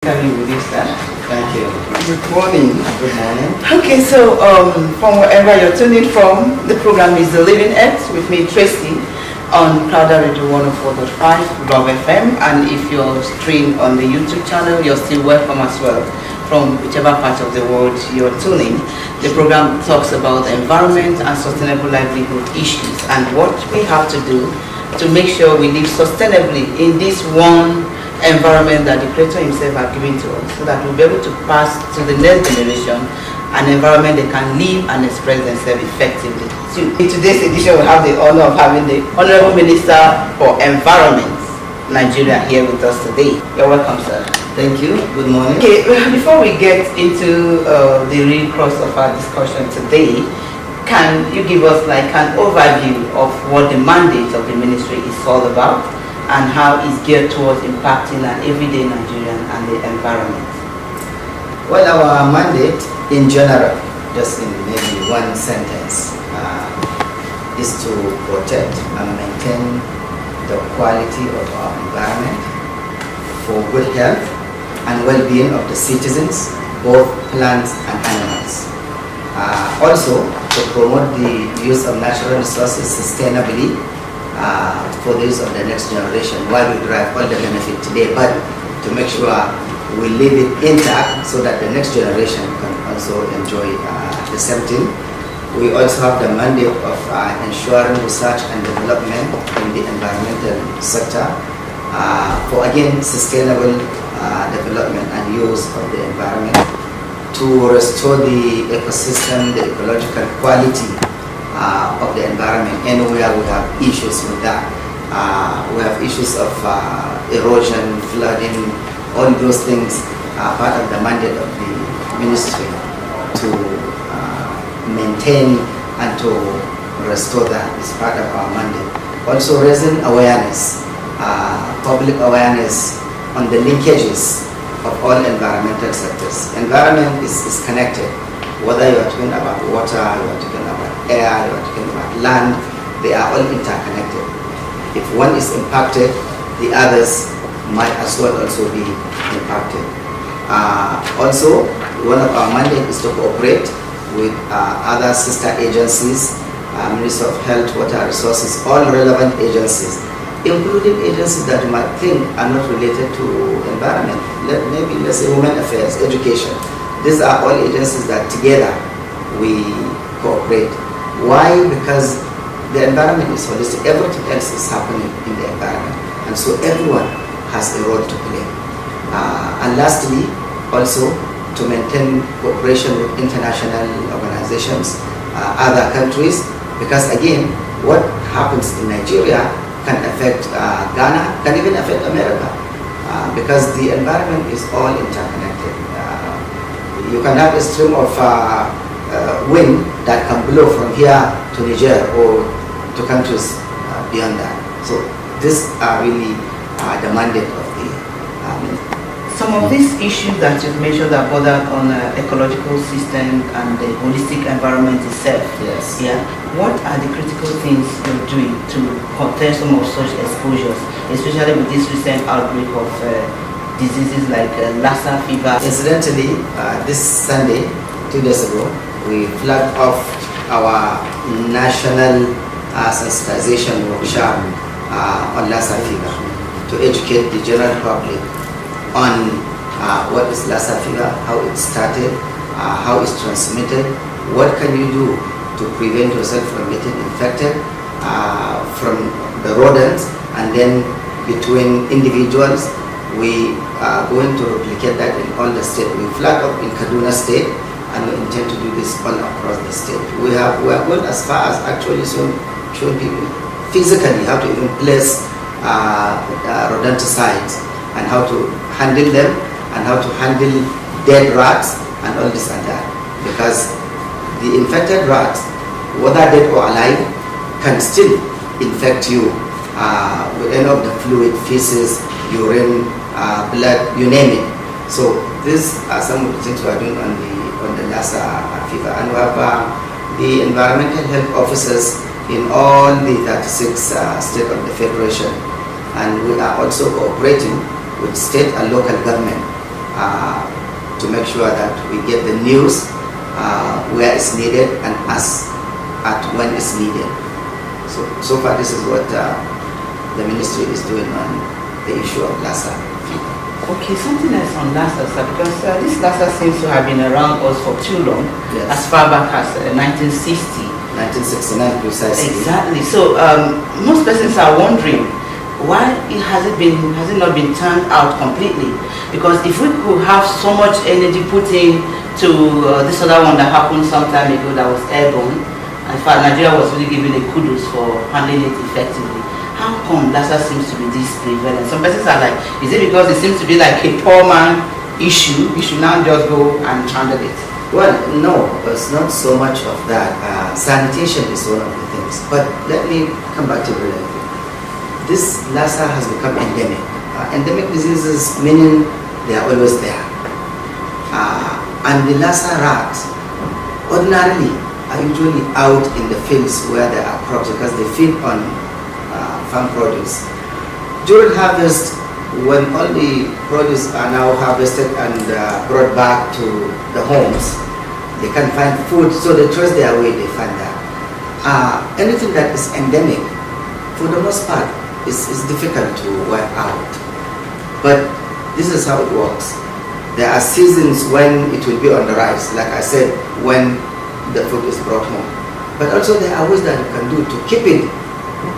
Can you release that? Thank you. Good morning. Good morning. Okay, so from wherever you're tuning from, the program is The Living Earth with me, Tracy, on Crowder Radio 104.5 Love FM. And if you're streamed on the YouTube channel, you're still welcome as well from whichever part of the world you're tuning. The program talks about environment and sustainable livelihood issues and what we have to do to make sure we live sustainably in this one environment that the Creator Himself has given to us, so that we'll be able to pass to the next generation an environment they can live and express themselves effectively. So in today's edition, we have the honor of having the Honorable Minister for Environment, Nigeria, here with us today. You're welcome, sir. Thank you. Good morning. Okay, before we get into the real crux of our discussion today, can you give us like an overview of what the mandate of the ministry is all about and how it's geared towards impacting an everyday Nigerian and the environment? Well, our mandate in general, just in maybe one sentence, is to protect and maintain the quality of our environment for good health and well-being of the citizens, both plants and animals. Also, to promote the use of natural resources sustainably for the use of the next generation, while we derive all the benefit today, but to make sure we leave it intact so that the next generation can also enjoy the same thing. We also have the mandate of ensuring research and development in the environmental sector for, again, sustainable development and use of the environment, to restore the ecosystem, the ecological quality of the environment anywhere we have issues with that. We have issues of erosion, flooding, all those things are part of the mandate of the ministry to maintain and to restore that. It's part of our mandate. Also raising awareness, public awareness on the linkages of all environmental sectors. Environment is connected. Whether you are talking about water, you are talking about air, you are talking about land, they are all interconnected. If one is impacted, the others might as well also be impacted. Also, one of our mandates is to cooperate with other sister agencies, Ministry of Health, Water Resources, all relevant agencies, including agencies that you might think are not related to environment. Maybe let's say Women Affairs, Education. These are all agencies that together we cooperate. Why? Because the environment is holistic. Everything else is happening in the environment. And so everyone has a role to play. And lastly, also to maintain cooperation with international organizations, other countries, because again, what happens in Nigeria can affect Ghana, can even affect America, because the environment is all interconnected. You can have a stream of wind that can blow from here to Niger or to countries beyond that. So these are really the mandate of the ministry. Some of these issues that you've mentioned are bordered on ecological system and the holistic environment itself. Yes. Yeah. What are the critical things you're doing to contain some of such exposures, especially with this recent outbreak of diseases like lassa fever? Incidentally, this Sunday, 2 days ago, we flagged off our national sensitization workshop on lassa fever to educate the general public on what is lassa fever, how it started, how it's transmitted, what can you do to prevent yourself from getting infected from the rodents, and then between individuals. We are going to replicate that in all the state. We flag up in Kaduna State, and we intend to do this all across the state. We are going as far as actually showing people physically how to even place rodenticides and how to handle them and how to handle dead rats and all this and that. Because the infected rats, whether dead or alive, can still infect you with any of the fluid, feces, urine, blood, you name it. So these are some of the things we are doing on the lassa fever. And we have the environmental health officers in all the 36 states of the Federation. And we are also cooperating with state and local government to make sure that we get the news where it's needed and at when it's needed. So far this is what the ministry is doing on the issue of lassa. Okay, something else on lassa, sir, because this lassa seems to have been around us for too long, Yes. as far back as 1960. 1969 precisely. Exactly. So most persons are wondering why has it not been turned out completely? Because if we could have so much energy put in to this other one that happened some time ago that was airborne, and in fact Nigeria was really given a kudos for handling it effectively. How come lassa seems to be this prevalent? Some persons are like, is it because it seems to be like a poor man issue? You should now just go and handle it. Well, no, it's not so much of that. Sanitation is one of the things. But let me come back to the reality. This lassa has become endemic. Endemic diseases meaning they are always there. And the lassa rats ordinarily are usually out in the fields where there are crops because they feed on farm produce. During harvest, when all the produce are now harvested and brought back to the homes, they can find food, so they trace their way, they find that. Anything that is endemic, for the most part, is difficult to wipe out. But this is how it works. There are seasons when it will be on the rise, like I said, when the food is brought home. But also there are ways that you can do to keep it,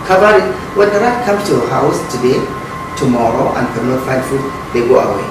cover it. When the rat comes to your house today, tomorrow, and cannot find food, they go away.